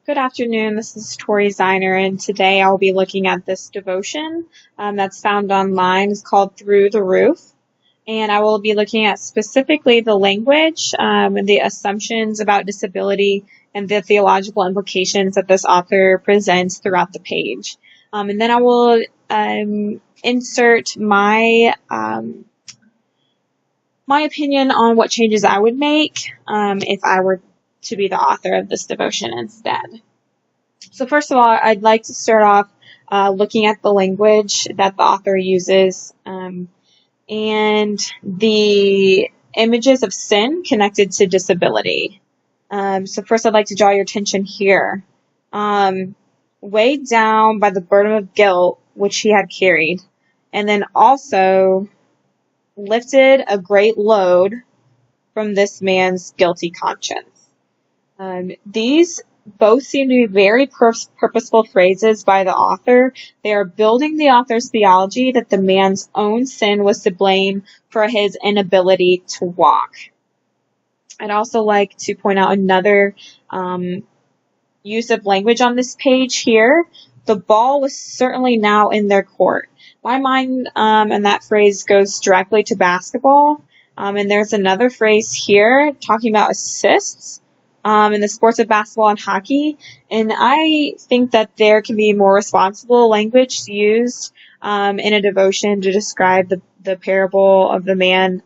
Good afternoon, this is Tori Ziner, and today I'll be looking at this devotion that's found online. It's called Through the Roof, and I will be looking at specifically the language and the assumptions about disability and the theological implications that this author presents throughout the page. And then I will insert my opinion on what changes I would make if I were to be the author of this devotion instead. So first of all, I'd like to start off looking at the language that the author uses and the images of sin connected to disability. So first I'd like to draw your attention here. Weighed down by the burden of guilt which he had carried, and then also lifted a great load from this man's guilty conscience. These both seem to be very purposeful phrases by the author. They are building the author's theology that the man's own sin was to blame for his inability to walk. I'd also like to point out another use of language on this page here. The ball was certainly now in their court. My mind and that phrase goes directly to basketball. And there's another phrase here talking about assists in the sports of basketball and hockey. And I think that there can be more responsible language used in a devotion to describe the parable of the man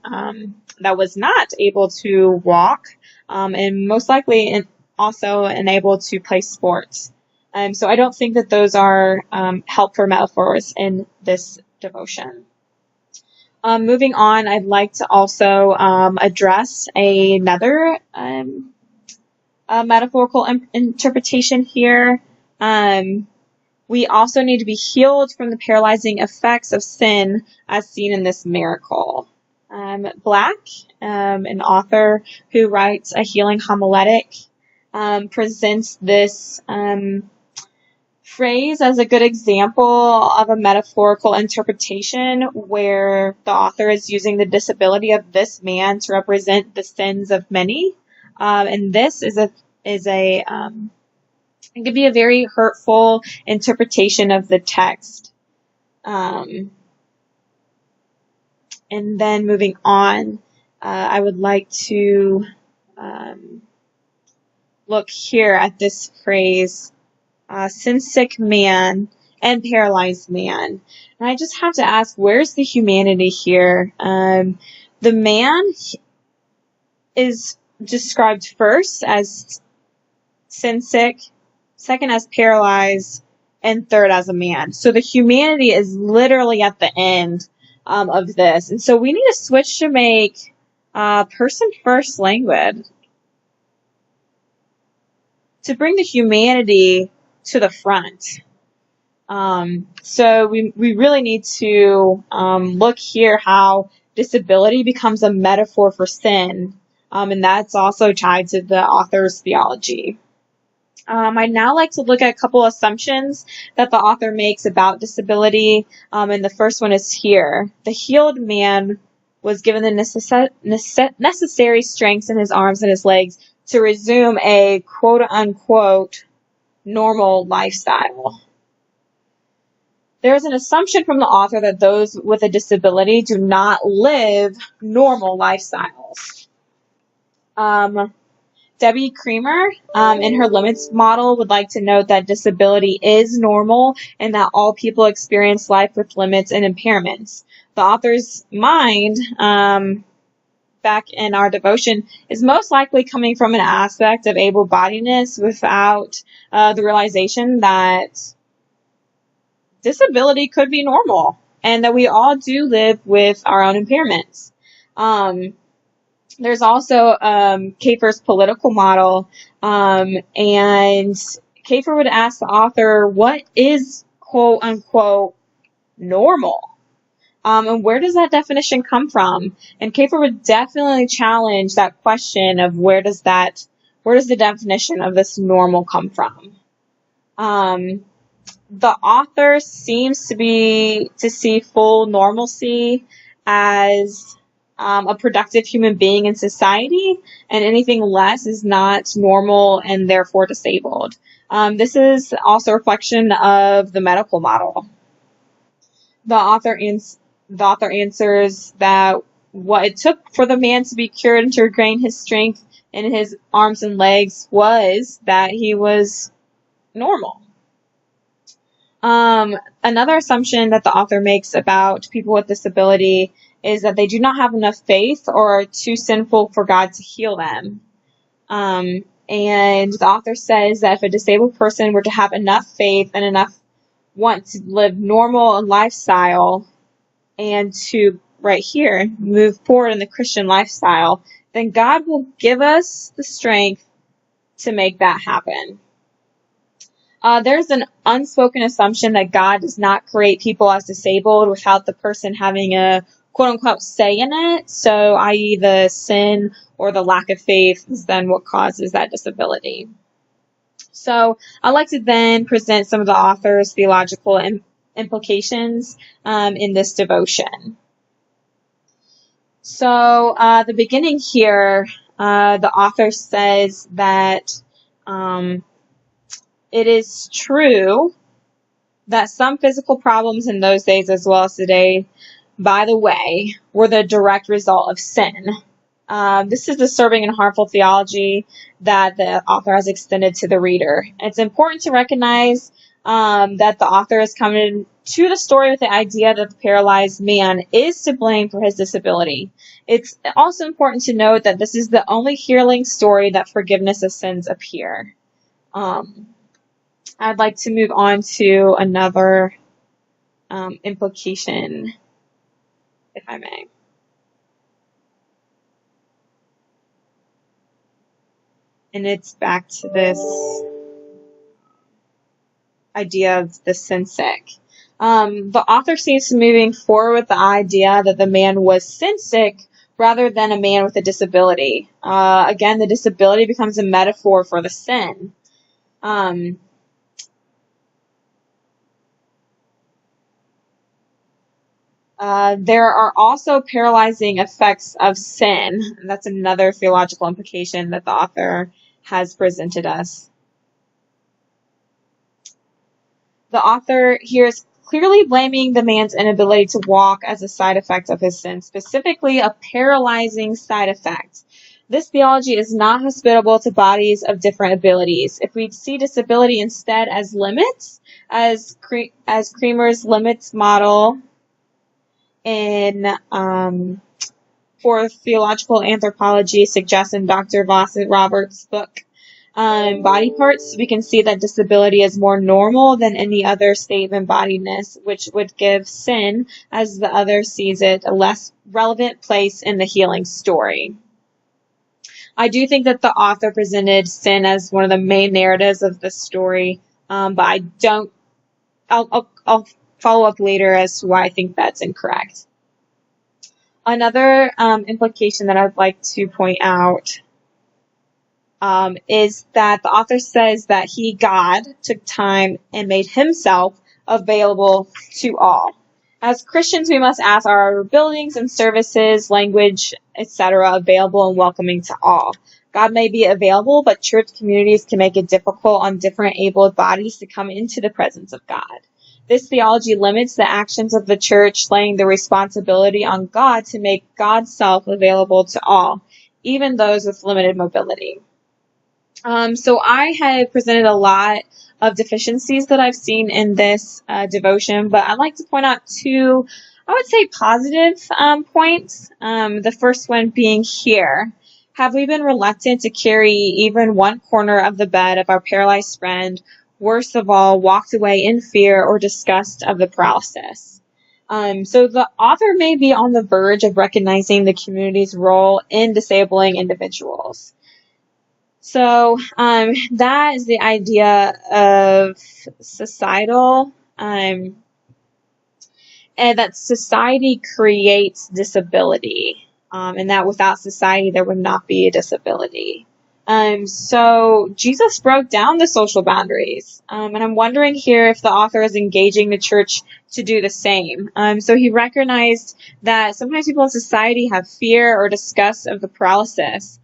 that was not able to walk and most likely also unable to play sports. So I don't think that those are helpful metaphors in this devotion. Moving on, I'd like to also address another metaphorical interpretation here. We also need to be healed from the paralyzing effects of sin as seen in this miracle. Black, an author who writes a healing homiletic, presents this phrase as a good example of a metaphorical interpretation where the author is using the disability of this man to represent the sins of many. And this it could be a very hurtful interpretation of the text. And then moving on, I would like to look here at this phrase, sin-sick man and paralyzed man. And I just have to ask, where's the humanity here? The man is described first as sin-sick, second as paralyzed, and third as a man. So the humanity is literally at the end of this. And so we need to switch to make person-first language to bring the humanity to the front. So we really need to look here how disability becomes a metaphor for sin, and that's also tied to the author's theology. I'd now like to look at a couple assumptions that the author makes about disability, and the first one is here. The healed man was given the necessary strength in his arms and his legs to resume a quote-unquote normal lifestyle. There's an assumption from the author that those with a disability do not live normal lifestyles. Debbie Creamer, in her limits model, would like to note that disability is normal and that all people experience life with limits and impairments. The author's mind, back in our devotion, is most likely coming from an aspect of able-bodiedness without the realization that disability could be normal and that we all do live with our own impairments. There's also Kafer's political model, and Kafer would ask the author, what is quote-unquote normal? And where does that definition come from? And Kafer would definitely challenge that question of where does the definition of this normal come from? The author seems to see full normalcy as a productive human being in society, and anything less is not normal and therefore disabled. This is also a reflection of the medical model. The author answers that what it took for the man to be cured and to regain his strength in his arms and legs was that he was normal. Another assumption that the author makes about people with disability is that they do not have enough faith or are too sinful for God to heal them. And the author says that if a disabled person were to have enough faith and enough want to live normal lifestyle and to, right here, move forward in the Christian lifestyle, then God will give us the strength to make that happen. There's an unspoken assumption that God does not create people as disabled without the person having a quote-unquote say in it. So, i.e. the sin or the lack of faith is then what causes that disability. So, I'd like to then present some of the author's theological implications in this devotion. So, the beginning here, the author says that it is true that some physical problems in those days as well as today, by the way, were the direct result of sin. This is disturbing and harmful theology that the author has extended to the reader. It's important to recognize that the author is coming to the story with the idea that the paralyzed man is to blame for his disability. It's also important to note that this is the only healing story that forgiveness of sins appear. I'd like to move on to another implication, if I may. And it's back to this idea of the sin sick. The author seems moving forward with the idea that the man was sin sick rather than a man with a disability. Again, the disability becomes a metaphor for the sin. There are also paralyzing effects of sin. That's another theological implication that the author has presented us. The author here is clearly blaming the man's inability to walk as a side effect of his sin, specifically a paralyzing side effect. This theology is not hospitable to bodies of different abilities. If we see disability instead as limits, as Creamer's limits model in for theological anthropology suggests in Dr. Voss Roberts' book, Body Parts, we can see that disability is more normal than any other state of embodiedness, which would give sin, as the other sees it, a less relevant place in the healing story. I do think that the author presented sin as one of the main narratives of the story, but I'll follow up later as to why I think that's incorrect. Another implication that I'd like to point out is that the author says that he, God, took time and made himself available to all. As Christians, we must ask, are our buildings and services, language, etc. available and welcoming to all? God may be available, but church communities can make it difficult on different abled bodies to come into the presence of God. This theology limits the actions of the church, laying the responsibility on God to make God's self available to all, even those with limited mobility. So I have presented a lot of deficiencies that I've seen in this devotion, but I'd like to point out two, I would say, positive points. The first one being here. Have we been reluctant to carry even one corner of the bed of our paralyzed friend? Worst of all, walked away in fear or disgust of the paralysis. So the author may be on the verge of recognizing the community's role in disabling individuals. So that is the idea of societal, and that society creates disability, and that without society there would not be a disability. So Jesus broke down the social boundaries, and I'm wondering here if the author is engaging the church to do the same. So he recognized that sometimes people in society have fear or disgust of the paralysis,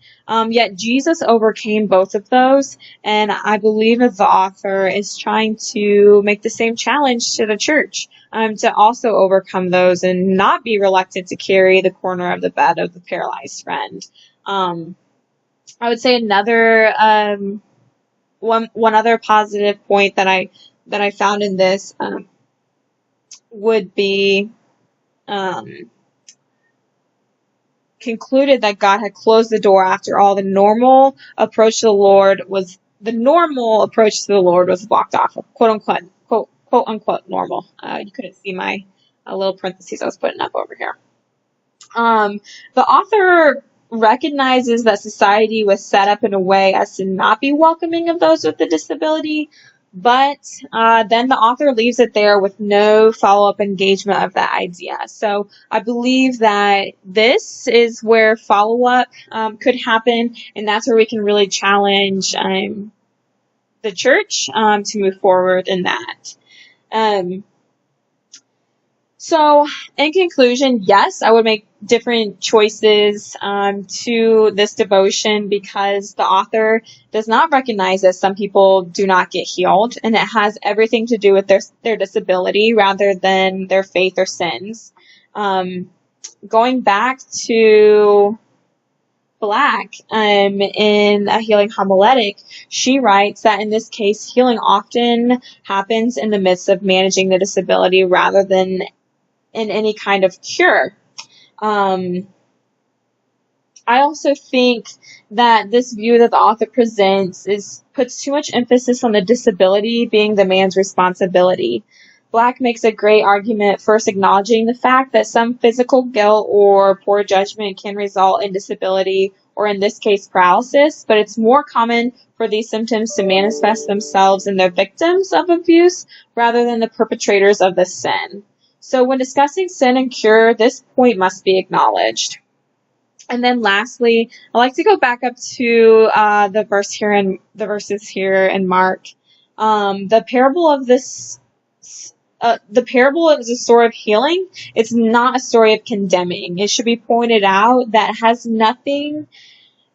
yet Jesus overcame both of those, and I believe that the author is trying to make the same challenge to the church, to also overcome those and not be reluctant to carry the corner of the bed of the paralyzed friend. I would say another one other positive point that I found in this would be concluded that God had closed the door after all. The normal approach to the Lord was blocked off, quote unquote normal. You couldn't see my little parentheses I was putting up over here. The author recognizes that society was set up in a way as to not be welcoming of those with a disability, but then the author leaves it there with no follow-up engagement of that idea. So I believe that this is where follow-up could happen, and that's where we can really challenge the church to move forward in that. So, in conclusion, yes, I would make different choices to this devotion because the author does not recognize that some people do not get healed, and it has everything to do with their disability rather than their faith or sins. Going back to Black in a healing homiletic, she writes that in this case, healing often happens in the midst of managing the disability rather than in any kind of cure. I also think that this view that the author presents puts too much emphasis on the disability being the man's responsibility. Black makes a great argument first acknowledging the fact that some physical guilt or poor judgment can result in disability, or in this case paralysis, but it's more common for these symptoms to manifest themselves in the victims of abuse rather than the perpetrators of the sin. So when discussing sin and cure, this point must be acknowledged. And then lastly, I like to go back up to the verses here in Mark. The parable is a story of healing. It's not a story of condemning. It should be pointed out that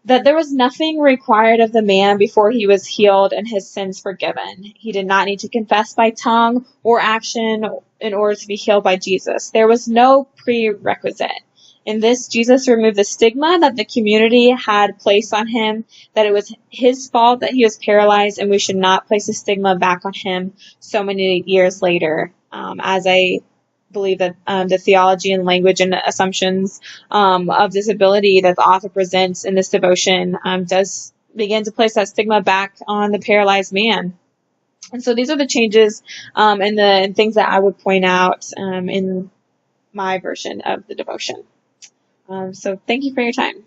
there was nothing required of the man before he was healed and his sins forgiven. He did not need to confess by tongue or action in order to be healed by Jesus. There was no prerequisite. In this, Jesus removed the stigma that the community had placed on him, that it was his fault that he was paralyzed, and we should not place the stigma back on him so many years later, as I believe that the theology and language and assumptions of disability that the author presents in this devotion does begin to place that stigma back on the paralyzed man. And so these are the changes and the things that I would point out in my version of the devotion. So thank you for your time.